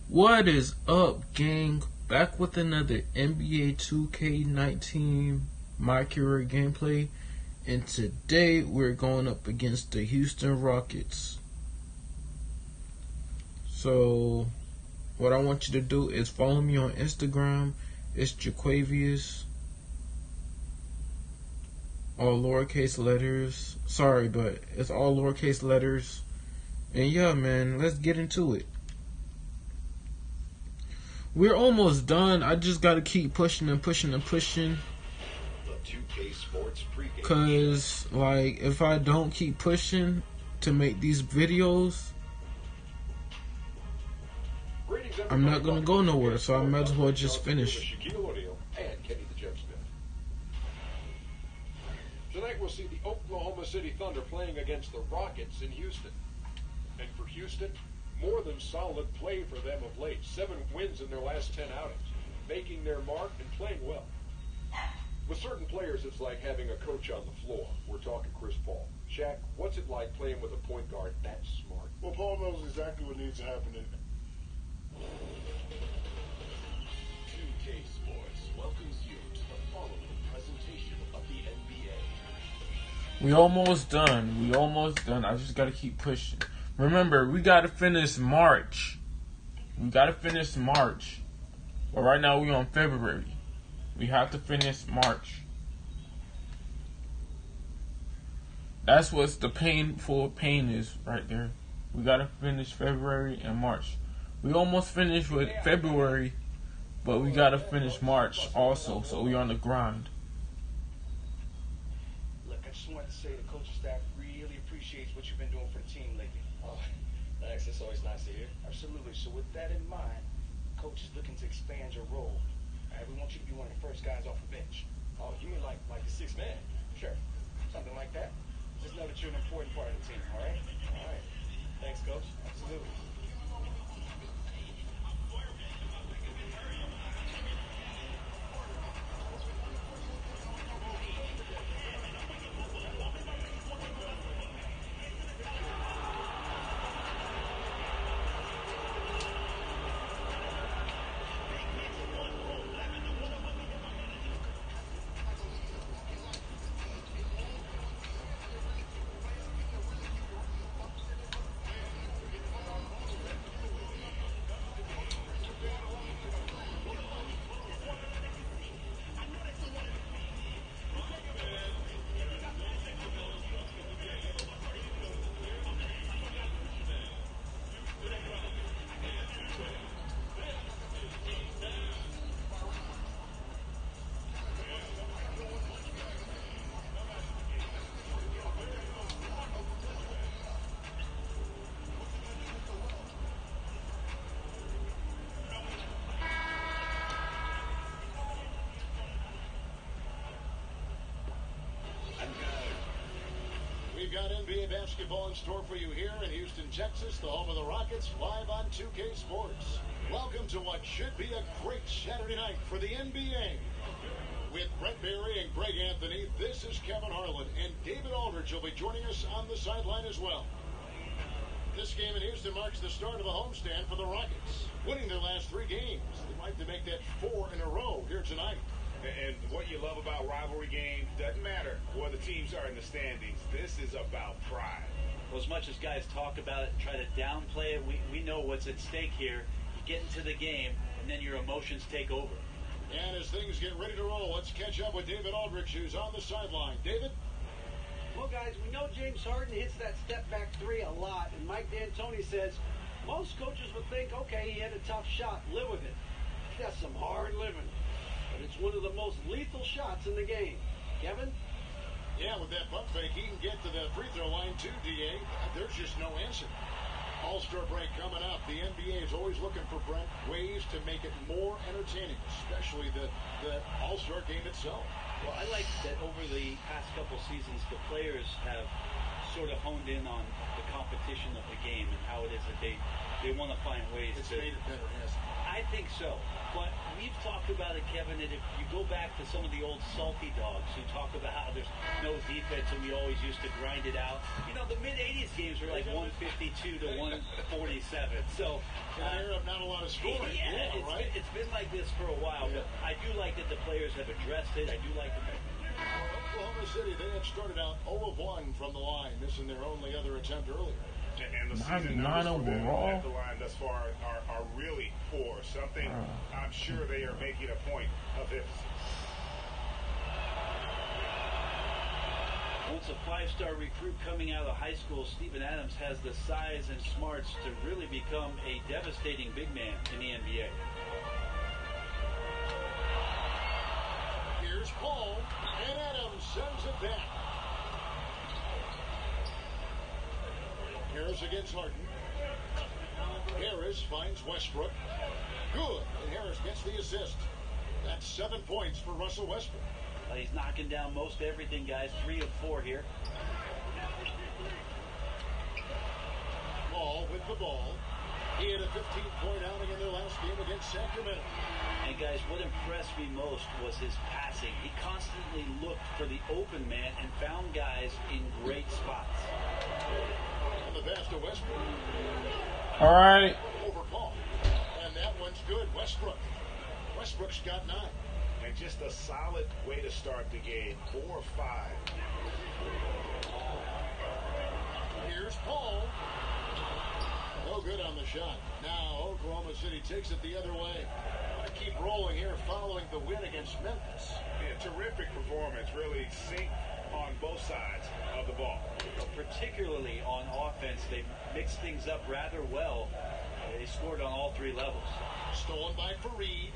What is up, gang? Back with another NBA 2K19 My Career gameplay, and today we're going up against the Houston Rockets. So, what I want you to do is follow me on Instagram. It's Jaquavius, all lowercase letters. Sorry, but it's all lowercase letters. And yeah, man, let's get into it. We're almost done. I just gotta keep pushing and pushing and pushing. Cause like if I don't keep pushing to make these videos, I'm not gonna go nowhere. So I might as well just finish. Tonight we'll see the Oklahoma City Thunder playing against the Rockets in Houston. And for Houston, more than solid play for them of late. 7 wins in their last 10 outings, making their mark and playing well. With certain players, it's like having a coach on the floor. We're talking Chris Paul. Shaq, what's it like playing with a point guard that smart? Well, Paul knows exactly what needs to happen. 2K Sports welcomes you to the following presentation of the NBA. We almost done. I just gotta keep pushing. Remember, we gotta finish March. But right now we're on February. We have to finish March. That's what's the pain is right there. We gotta finish February and March. We almost finished with February, but we gotta finish March also. So we're on the grind. Look, I just wanted to say the coaching staff really appreciates what you've been doing for the team lately. Oh, thanks. It's always nice to hear. Absolutely. So with that in mind, coach is looking to expand your role. We want you to be one of the first guys off the bench. Oh, you mean like the 6th man? Sure. Something like that. Just know that you're an important part of the team, all right? All right. Thanks, Coach. Absolutely. We've got NBA basketball in store for you here in Houston, Texas, the home of the Rockets, live on 2K Sports. Welcome to what should be a great Saturday night for the NBA. With Brett Barry and Greg Anthony, this is Kevin Harlan, and David Aldridge will be joining us on the sideline as well. This game in Houston marks the start of a homestand for the Rockets, winning their last 3 games. They'd like to make that 4 in a row here tonight. And what you love about rivalry games, doesn't matter where the teams are in the standings. This is about pride. Well, as much as guys talk about it and try to downplay it, we know what's at stake here. You get into the game, and then your emotions take over. And as things get ready to roll, let's catch up with David Aldridge, who's on the sideline. David? Well, guys, we know James Harden hits that step-back 3 a lot, and Mike D'Antoni says most coaches would think, okay, he had a tough shot, live with it. That's some hard living. But it's one of the most lethal shots in the game. Kevin? Yeah, with that pump fake, he can get to the free throw line too, D.A. There's just no answer. All-Star break coming up. The NBA is always looking for, Brent, ways to make it more entertaining, especially the All-Star game itself. Well, I like that over the past couple seasons, the players have sort of honed in on the competition of the game and how it is that they want to find ways It's to. made it better, hasn't it? I think so. But we've talked about it, Kevin, and if you go back to some of the old salty dogs who talk about how there's no defense and we always used to grind it out. You know, the mid-'80s games were like 152 to 147. So, An era of not a lot of scoring. yeah, right? it's been like this for a while. But I do like that the players have addressed it. I do like that. Oklahoma City, they had started out 0-1 from the line, missing their only other attempt earlier. And the season 99 numbers for them overall. at the line thus far are really poor. Something I'm sure they are making a point of emphasis. Once a five-star recruit coming out of high school, Steven Adams has the size and smarts to really become a devastating big man in the NBA. Here's Paul, and Adams sends it back. Harris against Harden. Harris finds Westbrook. Good, and Harris gets the assist. That's 7 points for Russell Westbrook. He's knocking down most everything, guys. 3 of 4 here. Paul with the ball. He had a 15-point outing in their last game against Sacramento. And guys, what impressed me most was his passing. He constantly looked for the open man and found guys in great spots. And the pass to Westbrook. All right. Over Paul. And that one's good. Westbrook's got 9. And just a solid way to start the game. 4 or 5. Here's Paul. No good on the shot. Now Oklahoma City takes it the other way. Want to keep rolling here following the win against Memphis. Yeah, terrific performance. Really synced on both sides of the ball. Particularly on offense, they mixed things up rather well. They scored on all 3 levels. Stolen by Fareed.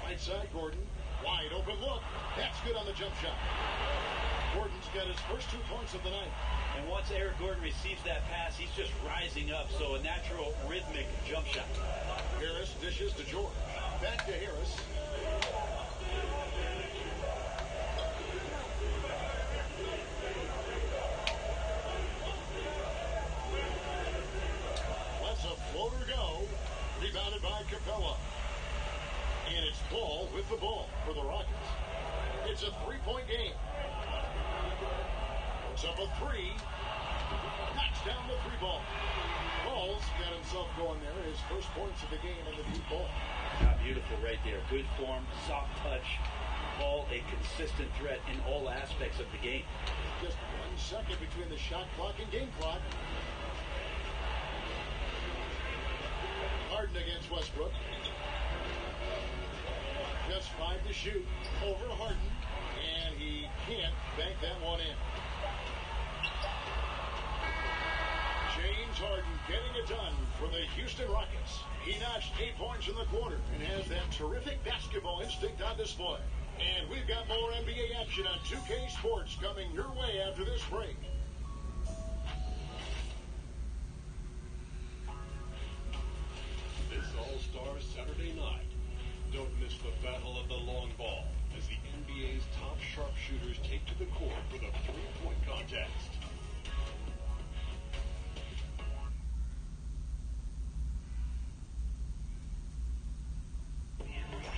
Right side, Gordon. Wide open look. That's good on the jump shot. Gordon's got his first 2 points of the night. And once Eric Gordon receives that pass, he's just rising up. So a natural rhythmic jump shot. Harris dishes to George. Back to Harris. Lets a floater go. Rebounded by Capella. And it's Paul with the ball for the Rockets. It's a 3-point game. Puts up a 3. Knocks down the 3 ball. Paul's got himself going there. His first points of the game in the deep ball. Beautiful right there. Good form, soft touch. Paul, a consistent threat in all aspects of the game. Just 1 second between the shot clock and game clock. Harden against Westbrook. Just 5 to shoot. Over to Harden. And he can't bank that one in. James Harden getting it done for the Houston Rockets. He notched 8 points in the quarter and has that terrific basketball instinct on display. And we've got more NBA action on 2K Sports coming your way after this break. This All-Star Saturday night. Don't miss the battle of the long ball as the NBA's top sharpshooters take to the court for the 3-point contest.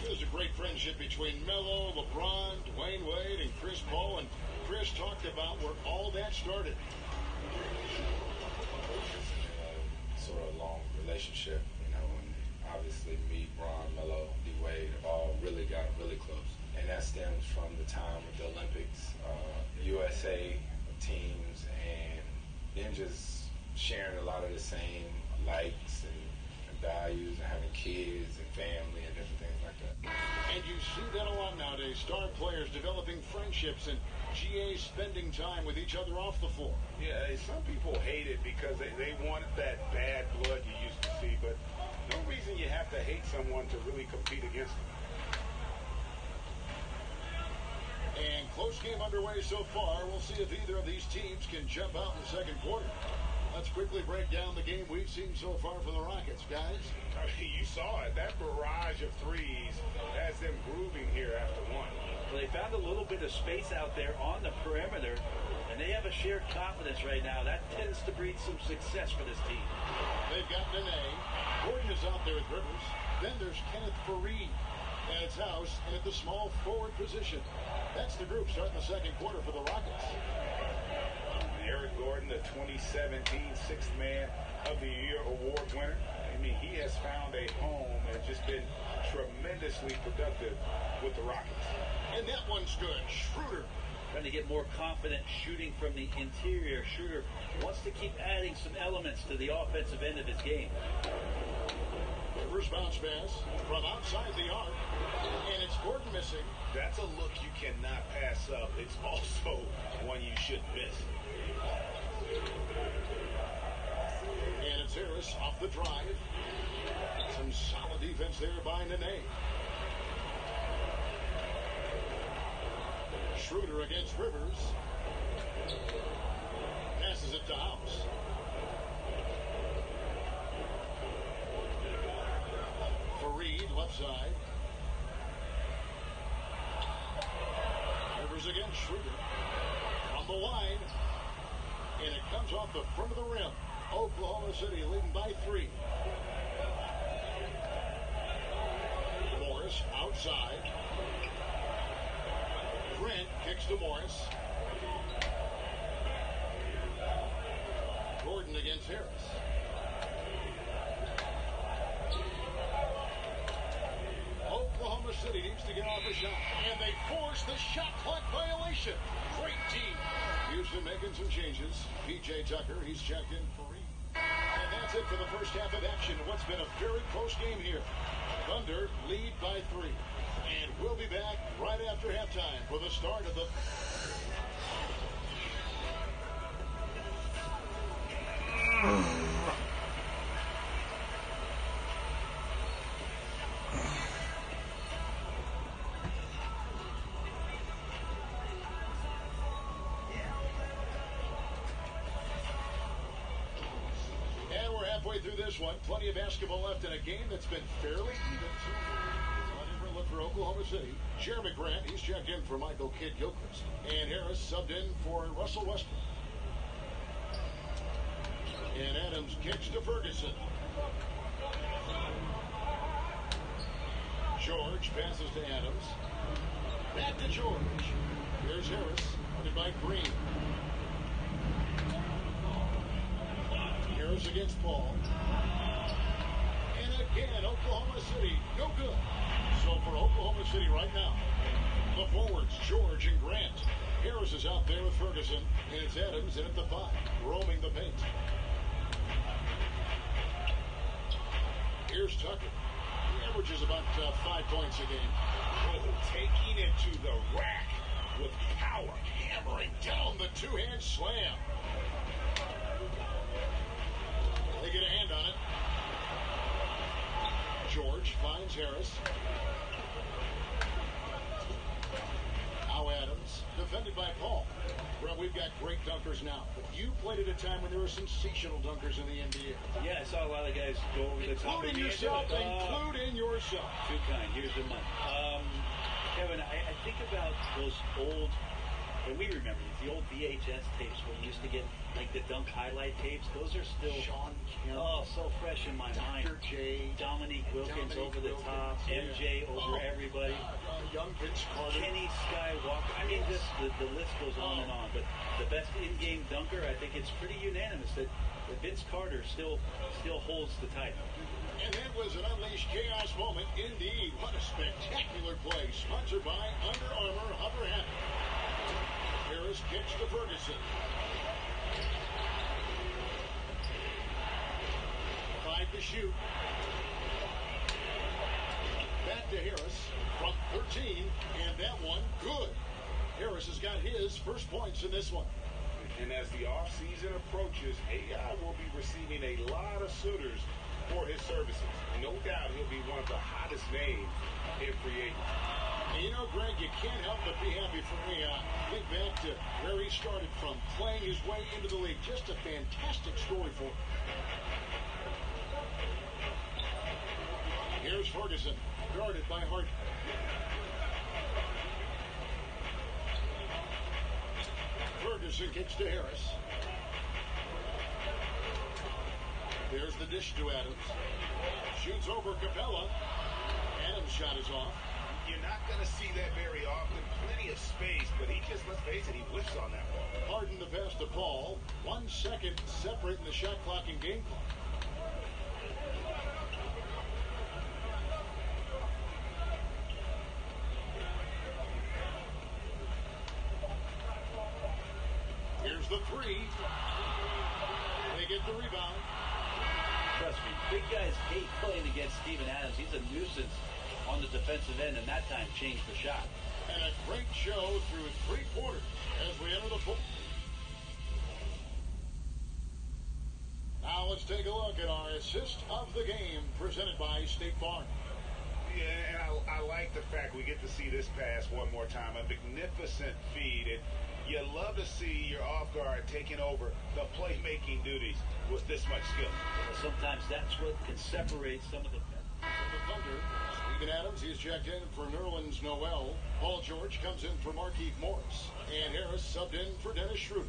There's a great friendship between Melo, LeBron, Dwayne Wade, and Chris Paul. And Chris talked about where all that started. Sort of long relationship, and obviously me, Bron, Melo, D-Wade all really got really close. And that stems from the time with the Olympics, USA teams, and then just sharing a lot of the same likes and values and having kids and family and different things like that. And you see that a lot nowadays. Star players developing friendships and GAs spending time with each other off the floor. Yeah, some people hate it because they want that bad blood you used to see, but no reason you have to hate someone to really compete against them. And close game underway so far. We'll see if either of these teams can jump out in the second quarter. Let's quickly break down the game we've seen so far from the Rockets, guys. I mean, you saw it. That barrage of threes has them grooving here after one. Well, they found a little bit of space out there on the perimeter. And they have a shared confidence right now. That tends to breed some success for this team. They've got Nene. Gordon is out there with Rivers. Then there's Kenneth Fareed. And it's House and at the small forward position. That's the group starting the second quarter for the Rockets. Eric Gordon, the 2017 Sixth Man of the Year award winner. I mean, he has found a home and just been tremendously productive with the Rockets. And that one's good. Schroeder. Trying to get more confident shooting from the interior. Schroeder wants to keep adding some elements to the offensive end of his game. Rivers bounce pass from outside the arc. And it's Gordon missing. That's a look you cannot pass up. It's also one you should miss. And it's Harris off the drive. Some solid defense there by Nene. Schroeder against Rivers. Passes it to House. Fareed left side. Rivers against Schroeder. From the line. And it comes off the front of the rim. Oklahoma City leading by 3. Morris outside. Grant kicks to Morris. Gordon against Harris. Oklahoma City needs to get off a shot. And they force the shot clock violation. Great team. Houston making some changes. P.J. Tucker, he's checked in for and that's it for the first half of action. What's been a very close game here. Thunder lead by 3. And we'll be back right after halftime for the start of the... through this one. Plenty of basketball left in a game that's been fairly even. Look for Oklahoma City. Jeremy Grant, he's checked in for Michael Kidd-Gilchrist. And Harris subbed in for Russell Westbrook. And Adams kicks to Ferguson. George passes to Adams. Back to George. Here's Harris, funded by Green. Harris against Paul. And again, Oklahoma City, no good. So for Oklahoma City right now, the forwards, George and Grant. Harris is out there with Ferguson, and it's Adams in at the 5, roaming the paint. Here's Tucker. He averages about 5 points a game. Oh, taking it to the rack with power. Hammering down the two-hand slam. They get a hand on it. George finds Harris. Now Adams, defended by Paul. Well, we've got great dunkers now. But you played at a time when there were sensational dunkers in the NBA. Yeah, I saw a lot of guys go over the top. Including yourself. Including yourself. Too kind. Here's the money. Kevin, I think about those old, and we remember the old VHS tapes where you used to get like the dunk highlight tapes. Those are still so fresh in my mind. Dr. J. Dominique Wilkins over the top. MJ over everybody. Young Vince Carter. Kenny Skywalker. I mean, just the list goes on and on. But the best in-game dunker, I think it's pretty unanimous that Vince Carter still holds the title. And that was an unleashed chaos moment. Indeed, what a spectacular play. Sponsored by Under Armour Hover Hat. Harris kicks to Ferguson. 5 to shoot. Back to Harris from 13, and that one good. Harris has got his first points in this one. And as the offseason approaches, AI will be receiving a lot of suitors for his services. No doubt he'll be one of the hottest names in free agency. And you know, Greg, you can't help but be happy for AI. Think back to where he started from, playing his way into the league. Just a fantastic story for him. Here's Ferguson, guarded by Hart. Ferguson kicks to Harris. There's the dish to Adams. Shoots over Capella. Adams' shot is off. You're not going to see that very often. Plenty of space, but he just, let's face it, he whiffs on that ball. Harden to pass to Paul. 1 second separating the shot clock and game clock. Here's the three. They get the rebound. Trust me, big guys hate playing against Steven Adams. He's a nuisance on the defensive end, and that time changed the shot. And a great show through 3 quarters as we enter the fourth. Now let's take a look at our assist of the game presented by State Farm. Yeah, and I like the fact we get to see this pass one more time. A magnificent feed. And you love to see your off guard taking over the playmaking duties with this much skill. Sometimes that's what can separate some of the Thunder. Steven Adams, he's checked in for Nerlens Noel. Paul George comes in for Markieff Morris. And Harris subbed in for Dennis Schroeder.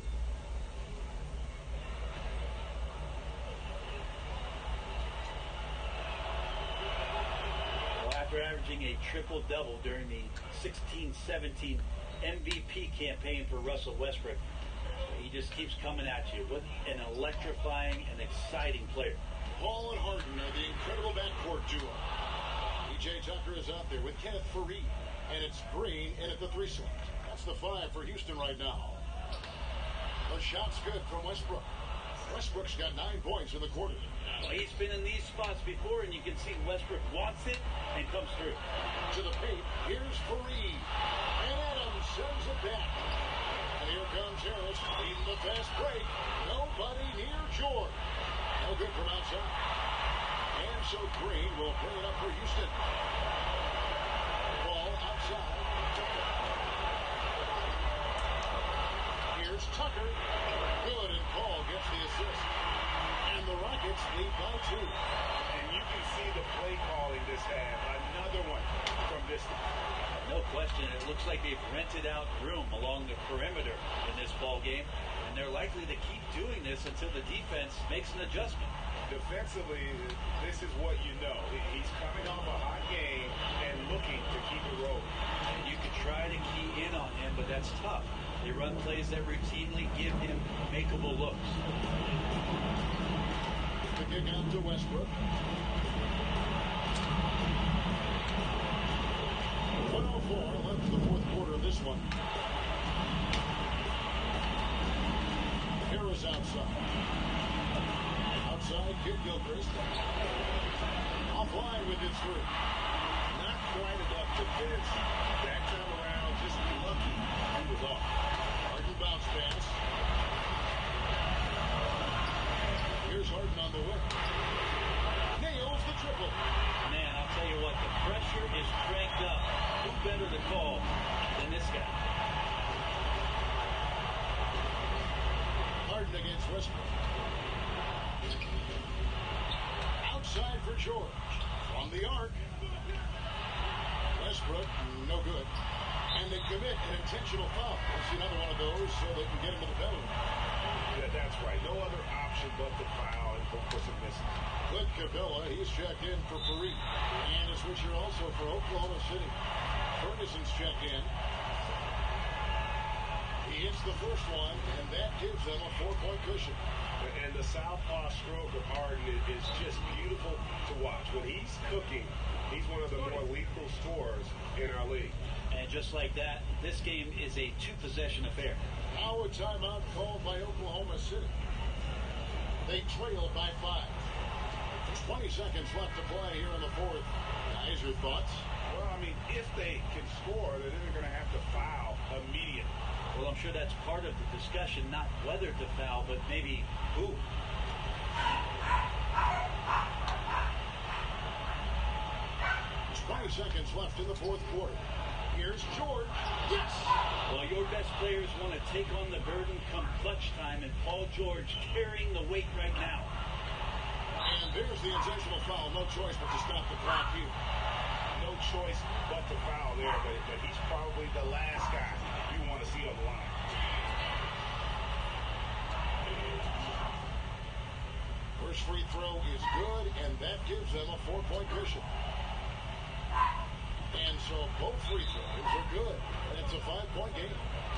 Well, after averaging a triple-double during the 16-17 MVP campaign for Russell Westbrook, he just keeps coming at you with an electrifying and exciting player. Paul and Harden are the incredible backcourt duo. P.J. Tucker is out there with Kenneth Faried, and it's Green in at the 3 slot. That's the 5 for Houston right now. The shot's good from Westbrook. Westbrook's got 9 points in the quarter. Well, he's been in these spots before, and you can see Westbrook wants it and comes through. To the paint, here's Faried. And Adams sends it back. And here comes Harris, leading the fast break. Nobody near George. No good from outside. And so Green will bring it up for Houston. Ball outside. Here's Tucker. Good, and Paul gets the assist. And the Rockets lead by 2. And you can see the play calling this half. Another one from this. No question. It looks like they've rented out room along the perimeter in this ball game, and they're likely to keep doing this until the defense makes an adjustment. Defensively, this is what you know. He's coming off a hot game and looking to keep it rolling. And you could try to key in on him, but that's tough. They run plays that routinely give him makeable looks. The kick out to Westbrook. 1:04 left in the fourth quarter of this one. Harris outside. Outside, Kid Gilchrist. Offline with his 3. Not quite enough defense. That time around, just lucky he was off. Harden bounce pass. Here's Harden on the wing. Nails the triple. Man, I'll tell you what, the pressure is cranked up. Who better to call than this guy? Harden against Westbrook. Outside for George. From the arc. Westbrook, no good. And they commit an intentional foul. We'll see another one of those so they can get into the penalty. Yeah, that's right. No other option but the foul and for some misses. Clint Capella, he's checked in for Faried. And a switcher also for Oklahoma City. Ferguson's checked in. He hits the first one, and that gives them a 4-point cushion. And the southpaw stroke of Harden is just beautiful to watch. When he's cooking, he's one of the more lethal scorers in our league. And just like that, this game is a 2-possession affair. Now a timeout called by Oklahoma City. They trail by 5. 20 seconds left to play here in the fourth. Guys, your thoughts? Well, I mean, if they can score, then they're going to have to foul immediately. Well, I'm sure that's part of the discussion, not whether to foul, but maybe who. 20 seconds left in the fourth quarter. Here's George. Yes! Well, your best players want to take on the burden come clutch time, and Paul George carrying the weight right now. And there's the intentional foul. No choice but to stop the clock here. No choice but to foul there, but he's probably the last guy you want to see on the line. First free throw is good, and that gives them a 4-point cushion. And so both free throws are good, and it's a 5-point game.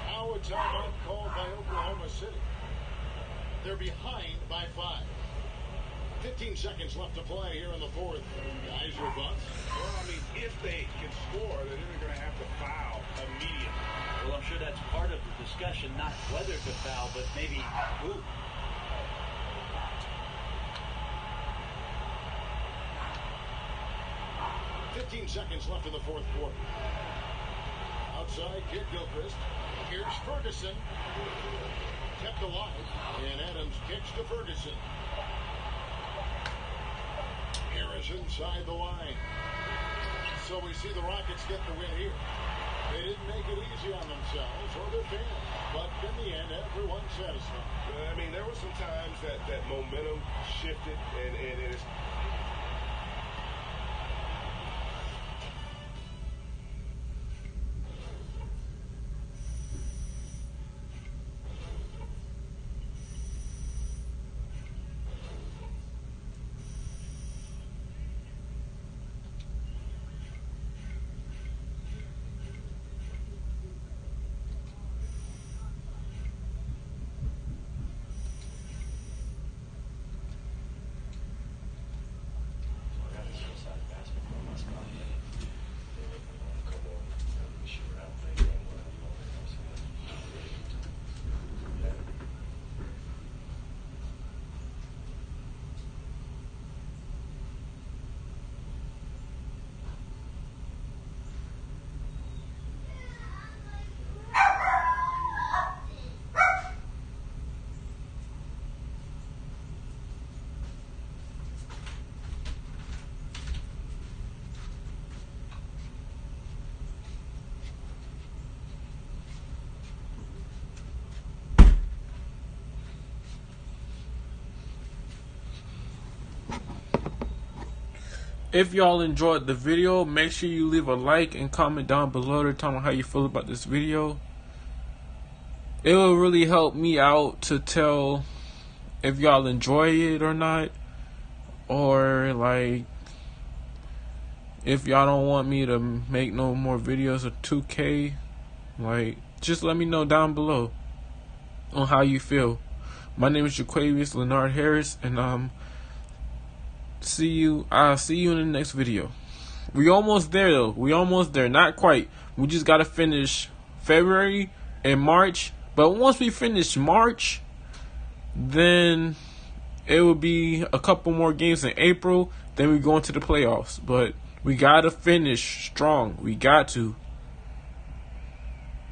Now a timeout called by Oklahoma City. They're behind by 5. 15 seconds left to play here in the fourth. Guys, your thoughts? Well, I mean, if they can score, then they're going to have to foul immediately. Well, I'm sure that's part of the discussion, not whether to foul, but maybe who. $15 seconds left in the fourth quarter. Outside, Kid Gilchrist. Here's Ferguson. Kept alive. And Adams kicks to Ferguson. Harris inside the line. So we see the Rockets get the win here. They didn't make it easy on themselves or their fans. But in the end, everyone's satisfied. I mean, there were some times that momentum shifted, and it's... If y'all enjoyed the video, make sure you leave a like and comment down below to tell me how you feel about this video. It will really help me out to tell if y'all enjoy it or not, or like if y'all don't want me to make no more videos of 2K. Like, just let me know down below on how you feel. My name is Jaquavius Leonard Harris, and I'll see you in the next video. We almost there though. We almost there. Not quite. We just gotta finish February and March. But once we finish March, then it will be a couple more games in April. Then we go into the playoffs. But we gotta finish strong. We got to.